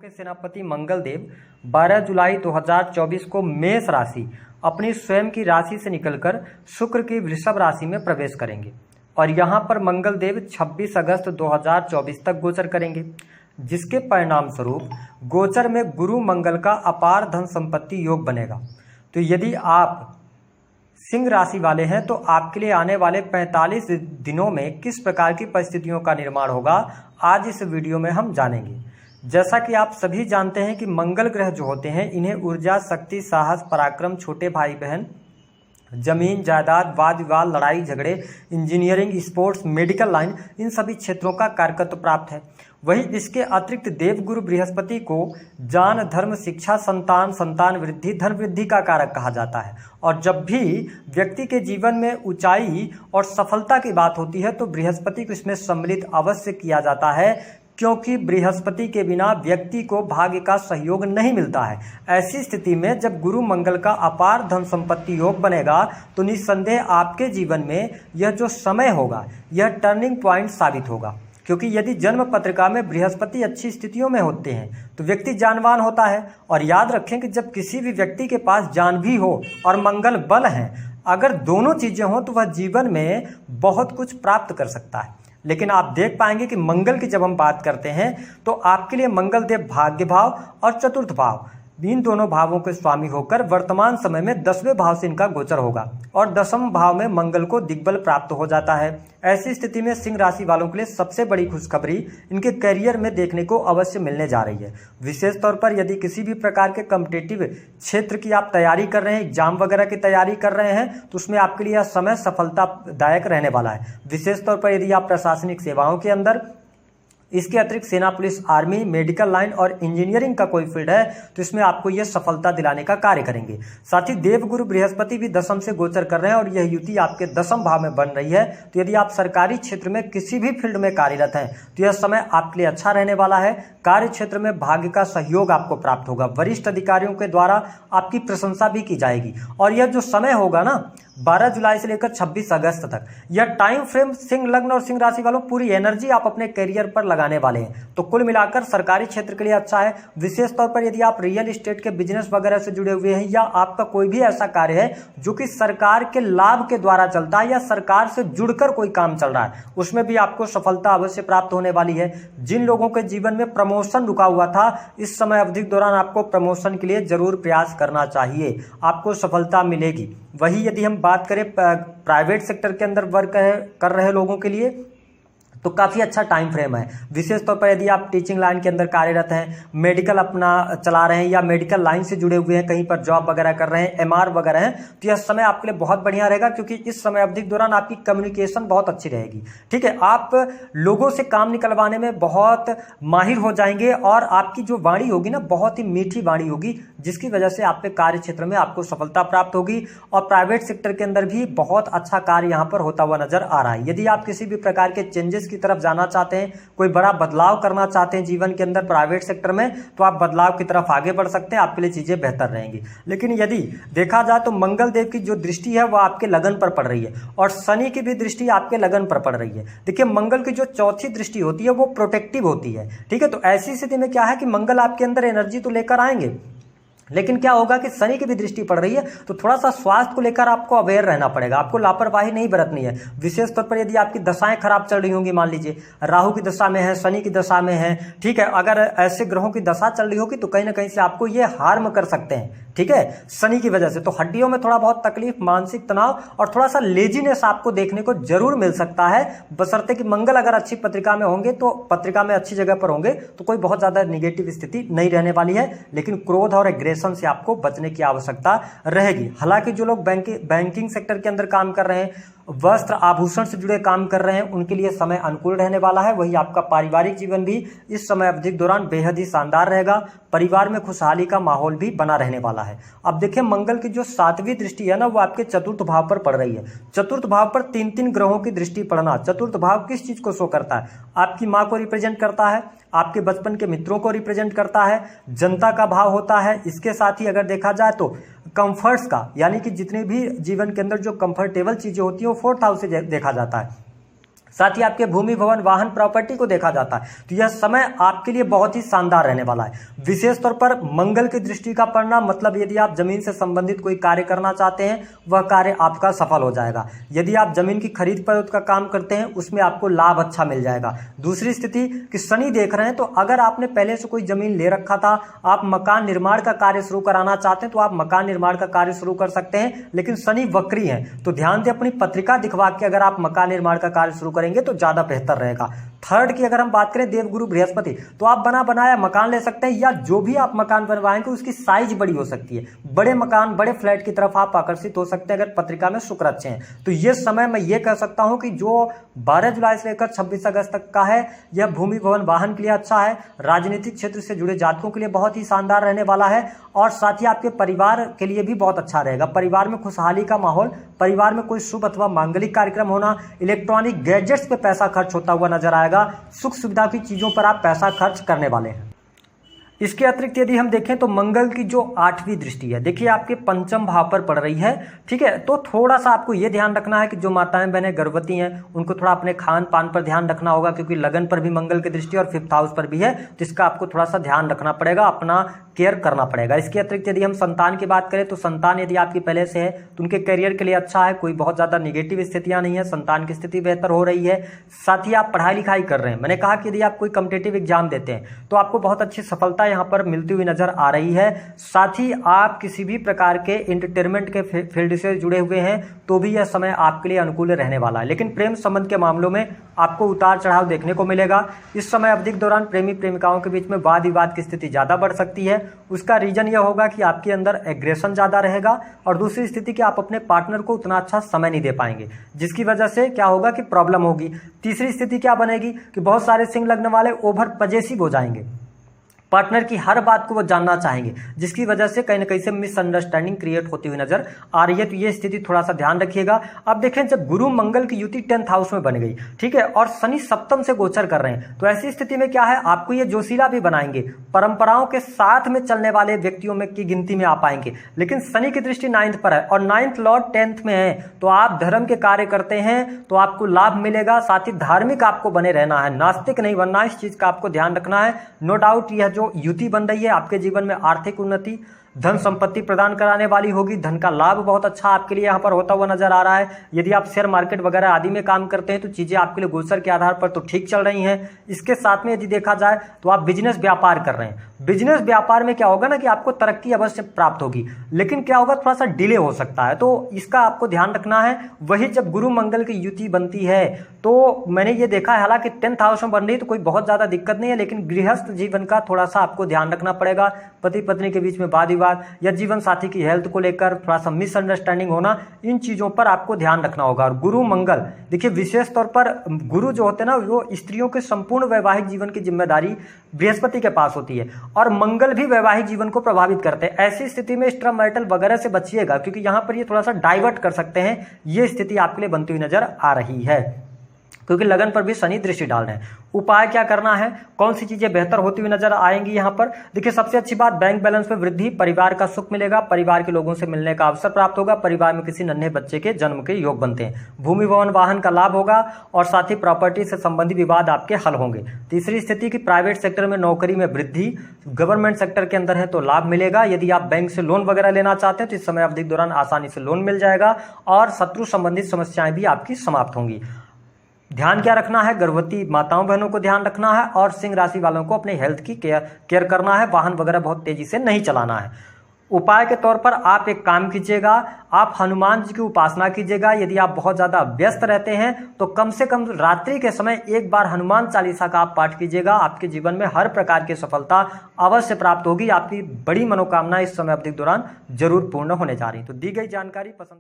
के सेनापति मंगल देव 12 जुलाई 2024 को मेष राशि अपनी स्वयं की राशि से निकलकर शुक्र की वृषभ राशि में प्रवेश करेंगे और यहां पर मंगल देव 26 अगस्त 2024 तक गोचर करेंगे, जिसके परिणाम स्वरूप गोचर में गुरु मंगल का अपार धन संपत्ति योग बनेगा। तो यदि आप सिंह राशि वाले हैं तो आपके लिए आने वाले 45 दिनों में किस प्रकार की परिस्थितियों का निर्माण होगा, आज इस वीडियो में हम जानेंगे। जैसा कि आप सभी जानते हैं कि मंगल ग्रह जो होते हैं इन्हें ऊर्जा, शक्ति, साहस, पराक्रम, छोटे भाई बहन, जमीन जायदाद, वाद विवाद, लड़ाई झगड़े, इंजीनियरिंग, स्पोर्ट्स, मेडिकल लाइन, इन सभी क्षेत्रों का कारकत्व प्राप्त है। वही इसके अतिरिक्त देवगुरु बृहस्पति को ज्ञान, धर्म, शिक्षा, संतान, संतान वृद्धि, धन वृद्धि का कारक कहा जाता है। और जब भी व्यक्ति के जीवन में ऊंचाई और सफलता की बात होती है तो बृहस्पति को इसमें सम्मिलित अवश्य किया जाता है, क्योंकि बृहस्पति के बिना व्यक्ति को भाग्य का सहयोग नहीं मिलता है। ऐसी स्थिति में जब गुरु मंगल का अपार धन संपत्ति योग बनेगा तो निस्संदेह आपके जीवन में यह जो समय होगा यह टर्निंग पॉइंट साबित होगा, क्योंकि यदि जन्म पत्रिका में बृहस्पति अच्छी स्थितियों में होते हैं तो व्यक्ति जानवान होता है। और याद रखें कि जब किसी भी व्यक्ति के पास जान भी हो और मंगल बल है, अगर दोनों चीजें हों तो वह जीवन में बहुत कुछ प्राप्त कर सकता है। लेकिन आप देख पाएंगे कि मंगल की जब हम बात करते हैं तो आपके लिए मंगल देव भाग्य भाव और चतुर्थ भाव, इन दोनों भावों के स्वामी होकर वर्तमान समय में 10वें भाव से इनका गोचर होगा और 10वें भाव में मंगल को दिग्बल प्राप्त हो जाता है। ऐसी स्थिति में सिंह राशि वालों के लिए सबसे बड़ी खुशखबरी इनके करियर में देखने को अवश्य मिलने जा रही है। विशेष तौर पर यदि किसी भी प्रकार के कॉम्पिटिटिव क्षेत्र की आप तैयारी कर रहे हैं, एग्जाम वगैरह की तैयारी कर रहे हैं, तो उसमें आपके लिए यह समय सफलतादायक रहने वाला है। विशेष तौर पर यदि आप प्रशासनिक सेवाओं के अंदर, इसके अतिरिक्त सेना, पुलिस, आर्मी, मेडिकल लाइन और इंजीनियरिंग का कोई फील्ड है तो इसमें आपको यह सफलता दिलाने का कार्य करेंगे। साथ ही देवगुरु बृहस्पति भी 10वीं से गोचर कर रहे हैं और यह युति आपके 10वें भाव में बन रही है। तो यदि आप सरकारी क्षेत्र में किसी भी फील्ड में कार्यरत हैं तो यह समय आपके लिए अच्छा रहने वाला है। कार्य क्षेत्र में भाग्य का सहयोग आपको प्राप्त होगा, वरिष्ठ अधिकारियों के द्वारा आपकी प्रशंसा भी की जाएगी। और यह जो समय होगा ना 12 जुलाई से लेकर 26 अगस्त तक, यह टाइम फ्रेम सिंह लग्न और सिंह राशि वालों पूरी एनर्जी आप अपने करियर पर लगाने वाले हैं। तो कुल मिलाकर सरकारी क्षेत्र के लिए अच्छा है। विशेष तौर पर यदि आप रियल एस्टेट के बिजनेस वगैरह से जुड़े हुए हैं या आपका कोई भी ऐसा कार्य है जो कि सरकार के लाभ के द्वारा चलता है या सरकार से जुड़कर कोई काम चल रहा है, उसमें भी आपको सफलता अवश्य प्राप्त होने वाली है। जिन लोगों के जीवन में प्रमोशन रुका हुआ था, इस समय अवधि के दौरान आपको प्रमोशन के लिए जरूर प्रयास करना चाहिए, आपको सफलता मिलेगी। वही यदि हम बात करें प्राइवेट सेक्टर के अंदर वर्क कर रहे लोगों के लिए तो काफ़ी अच्छा टाइम फ्रेम है। विशेष तौर पर यदि आप टीचिंग लाइन के अंदर कार्यरत हैं, मेडिकल अपना चला रहे हैं या मेडिकल लाइन से जुड़े हुए हैं, कहीं पर जॉब वगैरह कर रहे हैं, एमआर वगैरह हैं, तो यह समय आपके लिए बहुत बढ़िया रहेगा, क्योंकि इस समय अवधि के दौरान आपकी कम्युनिकेशन बहुत अच्छी रहेगी। ठीक है, आप लोगों से काम निकलवाने में बहुत माहिर हो जाएंगे और आपकी जो वाणी होगी ना बहुत ही मीठी वाणी होगी, जिसकी वजह से आपके कार्य क्षेत्र में आपको सफलता प्राप्त होगी। और प्राइवेट सेक्टर के अंदर भी बहुत अच्छा कार्य यहाँ पर होता हुआ नजर आ रहा है। यदि आप किसी भी प्रकार के चेंजेस की तरफ जाना चाहते हैं, कोई बड़ा बदलाव करना चाहते हैं जीवन के अंदर प्राइवेट सेक्टर में, तो आप बदलाव की तरफ आगे बढ़ सकते हैं, आपके लिए चीजें बेहतर रहेंगी। लेकिन यदि देखा जाए तो मंगल देव की जो दृष्टि है वह आपके लगन पर पड़ रही है और शनि की भी दृष्टि आपके लगन पर पड़ रही है। देखिए, मंगल की जो चौथी दृष्टि होती है वो प्रोटेक्टिव होती है। ठीक है, तो ऐसी स्थिति में क्या है कि मंगल आपके अंदर एनर्जी तो लेकर आएंगे, लेकिन क्या होगा कि शनि की भी दृष्टि पड़ रही है, तो थोड़ा सा स्वास्थ्य को लेकर आपको अवेयर रहना पड़ेगा, आपको लापरवाही नहीं बरतनी है। विशेष तौर पर यदि आपकी दशाएं खराब चल रही होंगी, मान लीजिए राहु की दशा में है, शनि की दशा में है, ठीक है, अगर ऐसे ग्रहों की दशा चल रही होगी तो कहीं ना कहीं से आपको ये हार्म कर सकते हैं। ठीक है, शनि की वजह से तो हड्डियों में थोड़ा बहुत तकलीफ, मानसिक तनाव और थोड़ा सा लेजीनेस आपको देखने को जरूर मिल सकता है, बशर्ते कि मंगल अगर अच्छी पत्रिका में होंगे, तो पत्रिका में अच्छी जगह पर होंगे तो कोई बहुत ज्यादा नेगेटिव स्थिति नहीं रहने वाली है। लेकिन क्रोध और एग्रेशन से आपको बचने की आवश्यकता रहेगी। हालांकि जो लोग बैंकिंग सेक्टर के अंदर काम कर रहे हैं, वस्त्र आभूषण से जुड़े काम कर रहे हैं, उनके लिए समय अनुकूल रहने वाला है। वही आपका पारिवारिक जीवन भी इस समय अवधि के दौरान बेहद ही शानदार रहेगा, परिवार में खुशहाली का माहौल भी बना रहने वाला है। अब देखिए, मंगल की जो 7वीं दृष्टि है ना वो आपके चतुर्थ भाव पर पड़ रही है। चतुर्थ भाव पर 3 ग्रहों की दृष्टि पड़ना, चतुर्थ भाव किस चीज को शो करता है? आपकी माँ को रिप्रेजेंट करता है, आपके बचपन के मित्रों को रिप्रेजेंट करता है, जनता का भाव होता है। इसके साथ ही अगर देखा जाए तो कंफर्ट्स का, यानी कि जितने भी जीवन के अंदर जो कंफर्टेबल चीजें होती हैं वो 4th हाउस से देखा जाता है। साथ ही आपके भूमि भवन वाहन प्रॉपर्टी को देखा जाता है। तो यह समय आपके लिए बहुत ही शानदार रहने वाला है। विशेष तौर पर मंगल की दृष्टि का पड़ना मतलब यदि आप जमीन से संबंधित कोई कार्य करना चाहते हैं वह कार्य आपका सफल हो जाएगा। यदि आप जमीन की खरीद फरोख्त का काम करते हैं उसमें आपको लाभ अच्छा मिल जाएगा। दूसरी स्थिति कि शनि देख रहे हैं, तो अगर आपने पहले से कोई जमीन ले रखा था, आप मकान निर्माण का कार्य शुरू कराना चाहते हैं तो आप मकान निर्माण का कार्य शुरू कर सकते हैं, लेकिन शनि वक्री है तो ध्यान दें अपनी पत्रिका दिखवा के अगर आप मकान निर्माण का कार्य शुरू करेंगे तो ज्यादा बेहतर रहेगा। थर्ड की अगर हम बात करें देवगुरु बृहस्पति, तो आप बना बनाया मकान ले सकते हैं या जो भी आप मकान बनवाएंगे उसकी साइज बड़ी हो सकती है। बड़े मकान बड़े फ्लैट की तरफ आप आकर्षित हो सकते हैं अगर पत्रिका में शुक्र अच्छे हैं। तो ये समय मैं ये कह सकता हूं कि जो 12 जुलाई से लेकर 26 अगस्त तक का है यह भूमि भवन वाहन के लिए अच्छा है। राजनीतिक क्षेत्र से जुड़े जातकों के लिए बहुत ही शानदार रहने वाला है और साथ ही आपके परिवार के लिए भी बहुत अच्छा रहेगा। परिवार में खुशहाली का माहौल, परिवार में कोई शुभ अथवा मांगलिक कार्यक्रम होना, इलेक्ट्रॉनिक गैजेट्स पे पैसा खर्च होता हुआ नजर आएगा। सुख सुविधा की चीजों पर आप पैसा खर्च करने वाले हैं। इसके अतिरिक्त यदि हम देखें तो मंगल की जो 8वीं दृष्टि है, देखिए आपके पंचम भाव पर पड़ रही है, ठीक है। तो थोड़ा सा आपको यह ध्यान रखना है कि जो माताएं बहनें गर्भवती हैं उनको थोड़ा अपने खान पान पर ध्यान रखना होगा, क्योंकि लगन पर भी मंगल की दृष्टि और 5th हाउस पर भी है, तो इसका आपको थोड़ा सा ध्यान रखना पड़ेगा, अपना केयर करना पड़ेगा। इसके अतिरिक्त यदि हम संतान की बात करें तो संतान यदि आपकी पहले से है तो उनके करियर के लिए अच्छा है, कोई बहुत ज्यादा निगेटिव स्थितियां नहीं है, संतान की स्थिति बेहतर हो रही है। साथ ही आप पढ़ाई लिखाई कर रहे हैं, मैंने कहा कि यदि आप कोई कॉम्पिटिटिव एग्जाम देते हैं तो आपको बहुत अच्छी सफलता यहाँ पर मिलती हुई नजर आ रही है। साथ ही आप किसी भी प्रकार के एंटरटेनमेंट के फील्ड से जुड़े हुए हैं तो भी यह समय आपके लिए अनुकूल रहने वाला है, लेकिन प्रेम संबंध के मामलों में आपको उतार चढ़ाव देखने को मिलेगा। इस समय अवधि के दौरान प्रेमी प्रेमिकाओं के बीच में वाद विवाद की स्थिति ज्यादा बढ़ सकती है। उसका रीजन यह होगा कि आपके अंदर एग्रेशन ज्यादा रहेगा और दूसरी स्थिति कि आप अपने पार्टनर को उतना अच्छा समय नहीं दे पाएंगे, जिसकी वजह से क्या होगा कि प्रॉब्लम होगी। तीसरी स्थिति क्या बनेगी कि बहुत सारे सिंह लग्न वाले ओवर पजेसिव हो जाएंगे, पार्टनर की हर बात को वो जानना चाहेंगे, जिसकी वजह से कहीं ना कहीं से मिसअंडरस्टैंडिंग क्रिएट होती हुई नजर आ रही है। तो ये स्थिति थोड़ा सा ध्यान रखिएगा। अब देखें जब गुरु मंगल की युति 10th हाउस में बन गई, ठीक है, और शनि सप्तम से गोचर कर रहे हैं, तो ऐसी स्थिति में क्या है आपको ये जोशीला भी बनाएंगे, परंपराओं के साथ में चलने वाले व्यक्तियों में की गिनती में आ पाएंगे। लेकिन शनि की दृष्टि 9th पर है और 9th लॉर्ड 10th में है, तो आप धर्म के कार्य करते हैं तो आपको लाभ मिलेगा। साथ ही धार्मिक आपको बने रहना है, नास्तिक नहीं बनना, इस चीज का आपको ध्यान रखना है। नो डाउट यह जो युति बन रही है आपके जीवन में आर्थिक उन्नति, धन संपत्ति प्रदान कराने वाली होगी। धन का लाभ बहुत अच्छा आपके लिए यहाँ पर होता हुआ नजर आ रहा है। यदि आप शेयर मार्केट वगैरह आदि में काम करते हैं तो चीजें आपके लिए गोचर के आधार पर तो ठीक चल रही हैं। इसके साथ में यदि देखा जाए तो आप बिजनेस व्यापार कर रहे हैं, बिजनेस व्यापार में क्या होगा ना कि आपको तरक्की अवश्य प्राप्त होगी, लेकिन क्या होगा थोड़ा सा डिले हो सकता है, तो इसका आपको ध्यान रखना है। वही जब गुरु मंगल की युति बनती है तो मैंने ये देखा है, हालांकि 10th हाउस में बन रही तो कोई बहुत ज्यादा दिक्कत नहीं है, लेकिन गृहस्थ जीवन का थोड़ा सा आपको ध्यान रखना पड़ेगा। पति पत्नी के बीच में वाद विवाद या जीवन साथी की हेल्थ को लेकर थोड़ा सा मिसअंडरस्टैंडिंग होना, इन चीजों पर आपको ध्यान रखना होगा। और गुरु मंगल देखिए विशेष तौर पर गुरु जो होते हैं ना वो स्त्रियों के संपूर्ण वैवाहिक जीवन की जिम्मेदारी बृहस्पति के पास होती है और मंगल भी वैवाहिक जीवन को प्रभावित करते हैं। ऐसी स्थिति में एक्स्ट्रा मैरिटल वगैरह से बचिएगा, क्योंकि यहां पर ये थोड़ा सा डाइवर्ट कर सकते हैं। ये स्थिति आपके लिए बनती हुई नजर आ रही है, क्योंकि लगन पर भी शनि दृष्टि डाल रहे हैं। उपाय क्या करना है, कौन सी चीजें बेहतर होती हुई नजर आएंगी यहाँ पर, देखिए सबसे अच्छी बात बैंक बैलेंस में वृद्धि, परिवार का सुख मिलेगा, परिवार के लोगों से मिलने का अवसर प्राप्त होगा, परिवार में किसी नन्हे बच्चे के जन्म के योग बनते हैं, भूमि भवन वाहन का लाभ होगा और साथ ही प्रॉपर्टी से संबंधित विवाद आपके हल होंगे। तीसरी स्थिति की प्राइवेट सेक्टर में नौकरी में वृद्धि, गवर्नमेंट सेक्टर के अंदर है तो लाभ मिलेगा। यदि आप बैंक से लोन वगैरह लेना चाहते हैं तो इस समय अवधि के दौरान आसानी से लोन मिल जाएगा और शत्रु संबंधित समस्याएं भी आपकी समाप्त होंगी। ध्यान क्या रखना है, गर्भवती माताओं बहनों को ध्यान रखना है और सिंह राशि वालों को अपने हेल्थ की केयर करना है, वाहन वगैरह बहुत तेजी से नहीं चलाना है। उपाय के तौर पर आप एक काम कीजिएगा, आप हनुमान जी की उपासना कीजिएगा। यदि आप बहुत ज्यादा व्यस्त रहते हैं तो कम से कम रात्रि के समय एक बार हनुमान चालीसा का आप पाठ कीजिएगा। आपके जीवन में हर प्रकार की सफलता अवश्य प्राप्त होगी। आपकी बड़ी मनोकामना इस समय अवधि के दौरान जरूर पूर्ण होने जा रही। तो दी गई जानकारी पसंद